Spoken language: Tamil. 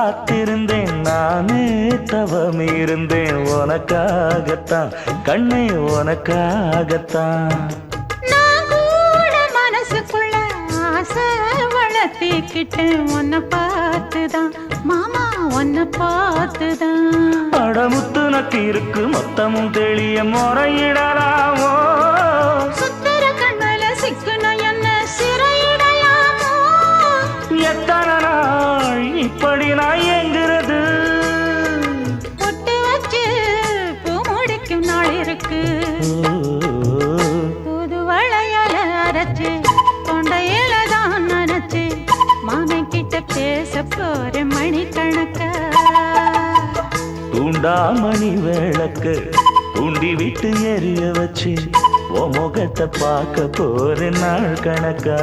காத்திருந்தேன் நானே தவம் இருந்தேன் உனக்காகத்தான் கண்ணே உனக்காகத்தான் நான் கூட மனசுக்குள்ள ஆசை வளர்த்திக்கிட்டேன் உன்னை பார்த்துதான் மாமா உன்னை பார்த்துதான் அடமுத்து நக்கு இருக்கு மொத்தமும் தெளிய முறையிடலாமோ சுத்தர கண்மல சிக்குன என்ன சிறையிடலாமோ எத்தனை நாள் இப்படி நான் எங்கிறது பொட்டு வச்சு பூ முடிக்கும் நாள் இருக்கு புது வளையல அரைச்சு கொண்டையில தான் நினைச்சு மாமன் கிட்ட பேச போற மணிக்கணக்க தூண்டாமணி விளக்கு தூண்டி விட்டு எரிய வச்சு உன் முகத்தை பார்க்க போற நாள் கணக்கா